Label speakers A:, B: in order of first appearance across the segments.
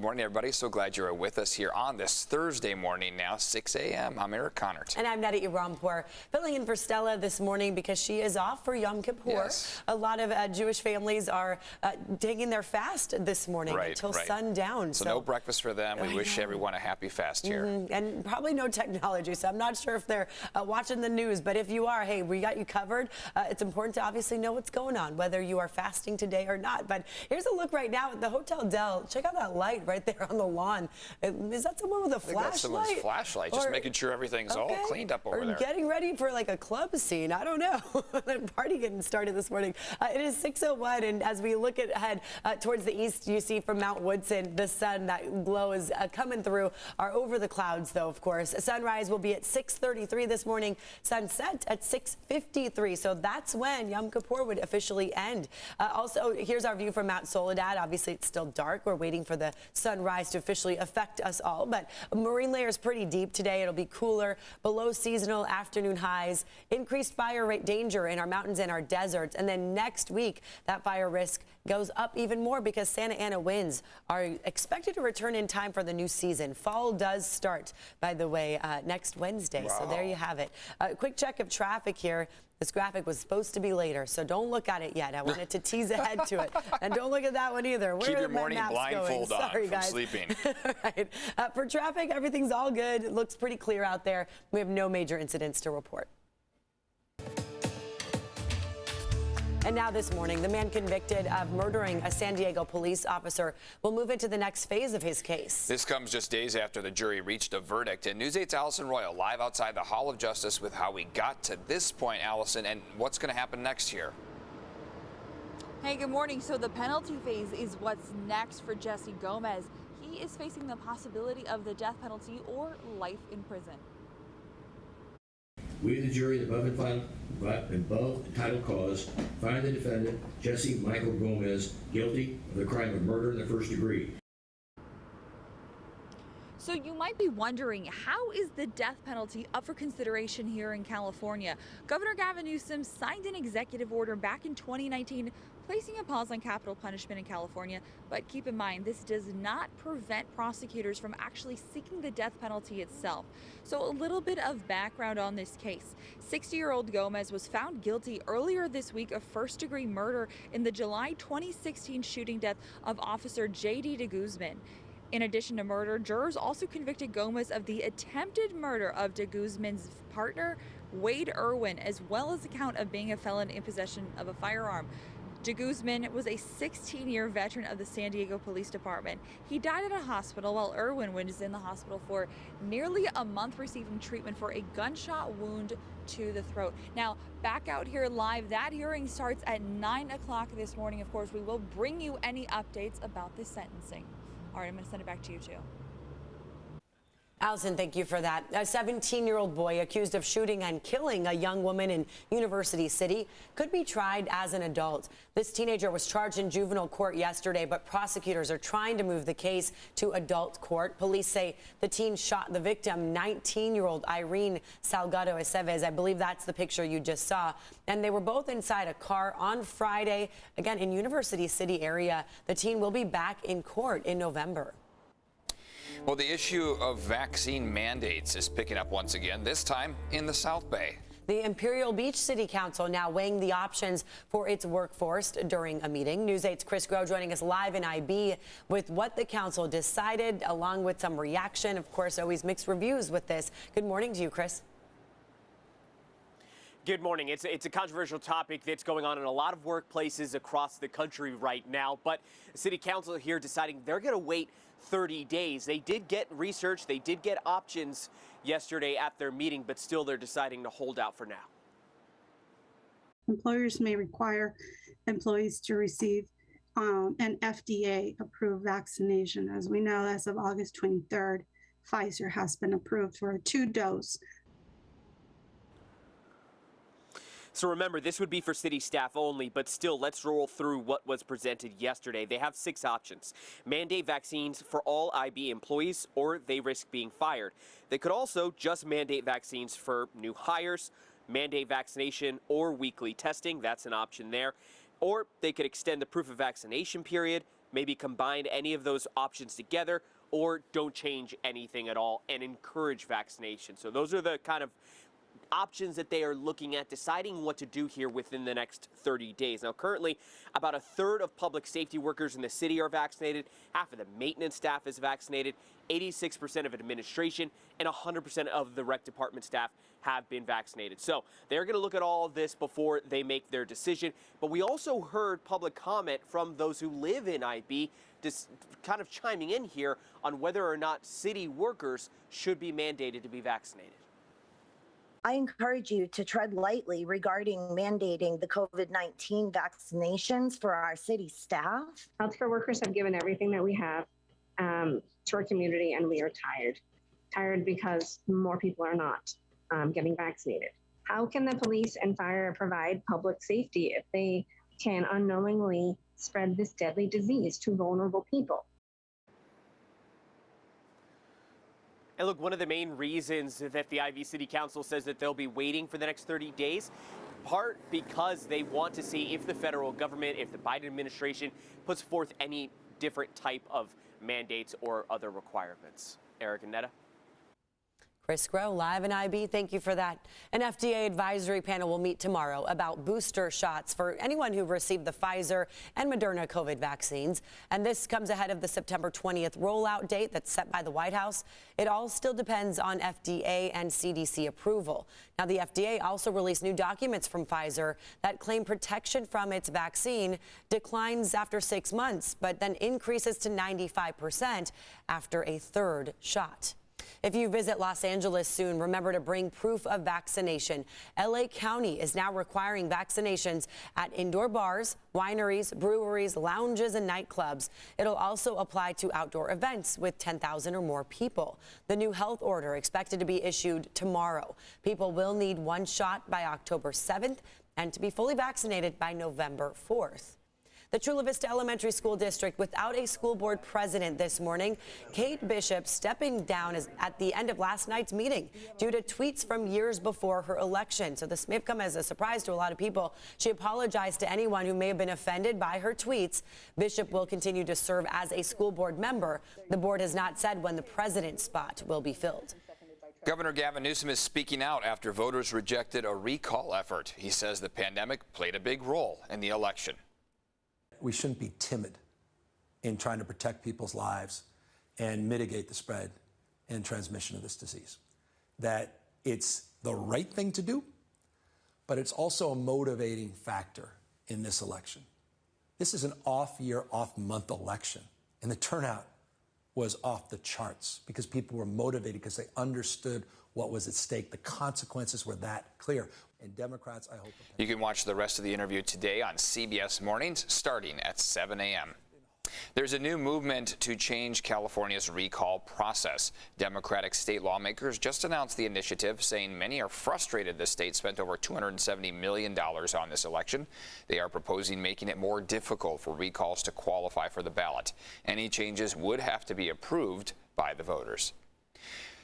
A: Good morning, everybody. So glad you're with us here on this Thursday morning now, 6 a.m. I'm Eric Connert.
B: And I'm Neda Irampour, filling in for Stella this morning because she is off for Yom Kippur.
A: Yes.
B: A lot of Jewish families are taking their fast this morning until sundown.
A: So no breakfast for them. We wish everyone a happy fast here.
B: And probably no technology, so I'm not sure if they're watching the news. But if you are, hey, we got you covered. It's important to obviously know what's going on, whether you are fasting today or not. But here's a look right now at the Hotel Del. Check out that light right there on the lawn. Is that someone with a flashlight?
A: That's someone's flashlight, just making sure everything's all cleaned up over there.
B: Or getting ready for like a club scene. I don't know. The party getting started this morning. It is 6:01, and as we look ahead towards the east, you see from Mount Woodson, the sun, that glow is coming through, are over the clouds, though, of course. Sunrise will be at 6:33 this morning, sunset at 6:53. So that's when Yom Kippur would officially end. Also, here's our view from Mount Soledad. Obviously, it's still dark. We're waiting for the sunrise to officially affect us all, but marine layer is pretty deep today. It'll be cooler, below seasonal afternoon highs, increased fire rate danger in our mountains and our deserts. And then next week, that fire risk goes up even more because Santa Ana winds are expected to return in time for the new season. Fall does start, by the way, next Wednesday. Wow. So there you have it. A quick check of traffic here. This graphic was supposed to be later, so don't look at it yet. I wanted to tease ahead to it. And don't look at that one either.
A: Keep your morning blindfold on from sleeping.
B: Right. For traffic, everything's all good. It looks pretty clear out there. We have no major incidents to report. And now this morning, the man convicted of murdering a San Diego police officer will move into the next phase of his case.
A: This comes just days after the jury reached a verdict. And News 8's Allison Royal live outside the Hall of Justice with how we got to this point, Allison, and what's going to happen next year.
C: Hey, good morning. So the penalty phase is what's next for Jesse Gomez. He is facing the possibility of the death penalty or life in prison.
D: We, the jury, above entitled cause, find the defendant, Jesse Michael Gomez, guilty of the crime of murder in the first degree.
C: So you might be wondering, how is the death penalty up for consideration here in California? Governor Gavin Newsom signed an executive order back in 2019 placing a pause on capital punishment in California. But keep in mind, this does not prevent prosecutors from actually seeking the death penalty itself. So a little bit of background on this case. 60-year-old Gomez was found guilty earlier this week of first-degree murder in the July 2016 shooting death of Officer J.D. de Guzman. In addition to murder, jurors also convicted Gomez of the attempted murder of de Guzman's partner, Wade Irwin, as well as the count of being a felon in possession of a firearm. De Guzman was a 16-year veteran of the San Diego Police Department. He died at a hospital while Irwin was in the hospital for nearly a month receiving treatment for a gunshot wound to the throat. Now, back out here live, that hearing starts at 9 o'clock this morning. Of course, we will bring you any updates about this sentencing. All right, I'm going to send it back to you, too.
B: Allison, thank you for that. A 17-year-old boy accused of shooting and killing a young woman in University City could be tried as an adult. This teenager was charged in juvenile court yesterday, but prosecutors are trying to move the case to adult court. Police say the teen shot the victim, 19-year-old Irene Salgado Aceves. I believe that's the picture you just saw. And they were both inside a car on Friday, again, in University City area. The teen will be back in court in November.
A: Well, the issue of vaccine mandates is picking up once again, this time in the South Bay.
B: The Imperial Beach City Council now weighing the options for its workforce during a meeting. News 8's Chris Groh joining us live in IB with what the council decided, along with some reaction. Of course, always mixed reviews with this. Good morning to you, Chris.
E: Good morning. It's a controversial topic that's going on in a lot of workplaces across the country right now. But the city council here deciding they're going to wait 30 days. They did get research. They did get options yesterday at their meeting, but still they're deciding to hold out for now.
F: Employers may require employees to receive an FDA-approved vaccination. As we know, as of August 23rd, Pfizer has been approved for a 2-dose.
E: So remember, this would be for city staff only, but still, let's roll through what was presented yesterday. They have 6 options. Mandate vaccines for all IB employees, or they risk being fired. They could also just mandate vaccines for new hires, mandate vaccination or weekly testing. That's an option there. Or they could extend the proof of vaccination period, maybe combine any of those options together, or don't change anything at all and encourage vaccination. So those are the kind of options that they are looking at, deciding what to do here within the next 30 days. Now, currently, about a third of public safety workers in the city are vaccinated, half of the maintenance staff is vaccinated, 86% of administration, and 100% of the rec department staff have been vaccinated. So they're going to look at all of this before they make their decision. But we also heard public comment from those who live in IB, just kind of chiming in here on whether or not city workers should be mandated to be vaccinated.
G: I encourage you to tread lightly regarding mandating the COVID-19 vaccinations for our city staff.
H: Healthcare workers have given everything that we have to our community, and we are tired. Tired because more people are not getting vaccinated. How can the police and fire provide public safety if they can unknowingly spread this deadly disease to vulnerable people?
E: And look, one of the main reasons that the IB City Council says that they'll be waiting for the next 30 days, part because they want to see if the federal government, if the Biden administration puts forth any different type of mandates or other requirements. Eric and Netta.
B: Chris Groh, live in IB. Thank you for that. An FDA advisory panel will meet tomorrow about booster shots for anyone who received the Pfizer and Moderna COVID vaccines. And this comes ahead of the September 20th rollout date that's set by the White House. It all still depends on FDA and CDC approval. Now, the FDA also released new documents from Pfizer that claim protection from its vaccine declines after 6 months, but then increases to 95% after a third shot. If you visit Los Angeles soon, remember to bring proof of vaccination. LA County is now requiring vaccinations at indoor bars, wineries, breweries, lounges, and nightclubs. It'll also apply to outdoor events with 10,000 or more people. The new health order expected to be issued tomorrow. People will need one shot by October 7th and to be fully vaccinated by November 4th. The Chula Vista Elementary School District without a school board president this morning. Kate Bishop stepping down at the end of last night's meeting due to tweets from years before her election. So this may have come as a surprise to a lot of people. She apologized to anyone who may have been offended by her tweets. Bishop will continue to serve as a school board member. The board has not said when the president's spot will be filled.
A: Governor Gavin Newsom is speaking out after voters rejected a recall effort. He says the pandemic played a big role in the election.
I: We shouldn't be timid in trying to protect people's lives and mitigate the spread and transmission of this disease. That it's the right thing to do, but it's also a motivating factor in this election. This is an off-year, off-month election, and the turnout was off the charts because people were motivated because they understood what was at stake. The consequences were that clear. And Democrats, I hope.
A: You can watch the rest of the interview today on CBS Mornings starting at 7 a.m. There's a new movement to change California's recall process. Democratic state lawmakers just announced the initiative, saying many are frustrated the state spent over $270 million on this election. They are proposing making it more difficult for recalls to qualify for the ballot. Any changes would have to be approved by the voters.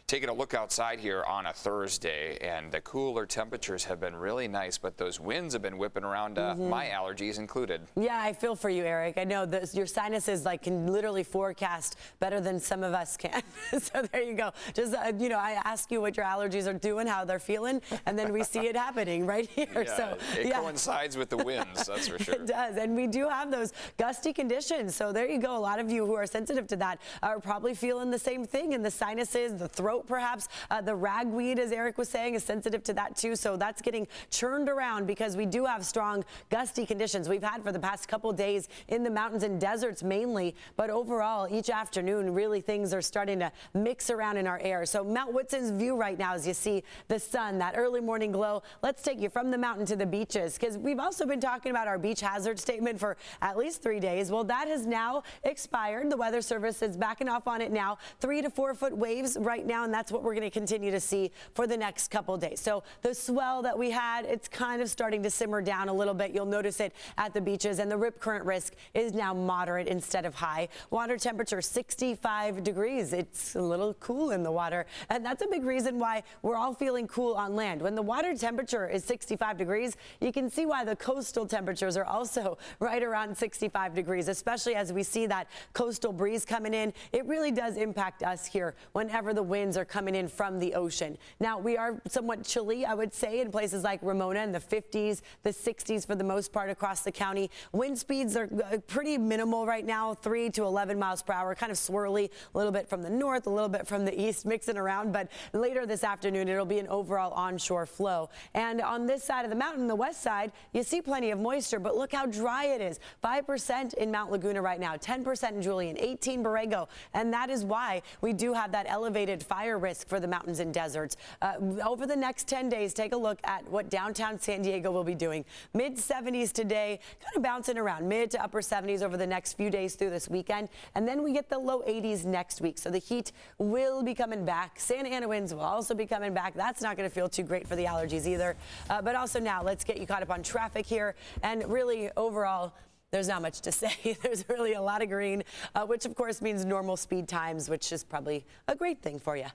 A: Taking a look outside here on a Thursday, and the cooler temperatures have been really nice, but those winds have been whipping around, my allergies included.
B: Yeah, I feel for you, Eric. I know your sinuses can literally forecast better than some of us can. So there you go. Just, I ask you what your allergies are doing, how they're feeling, and then we see it happening right here.
A: Yeah,
B: so
A: it coincides with the winds, that's for sure.
B: It does, and we do have those gusty conditions. So there you go. A lot of you who are sensitive to that are probably feeling the same thing, and the sinuses, the throat perhaps. The ragweed, as Eric was saying, is sensitive to that too. So that's getting churned around because we do have strong gusty conditions we've had for the past couple days in the mountains and deserts mainly. But overall, each afternoon, really things are starting to mix around in our air. So Mount Woodson's view right now, as you see the sun, that early morning glow. Let's take you from the mountain to the beaches, because we've also been talking about our beach hazard statement for at least 3 days. Well, that has now expired. The Weather Service is backing off on it now. 3 to 4 foot waves right now down. That's what we're going to continue to see for the next couple days. So the swell that we had, it's kind of starting to simmer down a little bit. You'll notice it at the beaches, and the rip current risk is now moderate instead of high. Water temperature 65 degrees. It's a little cool in the water, and that's a big reason why we're all feeling cool on land. When the water temperature is 65 degrees, you can see why the coastal temperatures are also right around 65 degrees, especially as we see that coastal breeze coming in. It really does impact us here whenever the winds are coming in from the ocean. Now, we are somewhat chilly, I would say, in places like Ramona in the 50s, the 60s for the most part across the county. Wind speeds are pretty minimal right now, 3 to 11 miles per hour, kind of swirly, a little bit from the north, a little bit from the east, mixing around. But later this afternoon, it'll be an overall onshore flow. And on this side of the mountain, the west side, you see plenty of moisture, but look how dry it is. 5% in Mount Laguna right now, 10% in Julian, 18 Borrego. And that is why we do have that elevated fire risk for the mountains and deserts. Over the next 10 days, take a look at what downtown San Diego will be doing. Mid 70s today, kind of bouncing around mid to upper 70s over the next few days through this weekend. And then we get the low 80s next week. So the heat will be coming back. Santa Ana winds will also be coming back. That's not going to feel too great for the allergies either. But also now let's get you caught up on traffic here. And really overall, there's not much to say. There's really a lot of green, which of course means normal speed times, which is probably a great thing for you.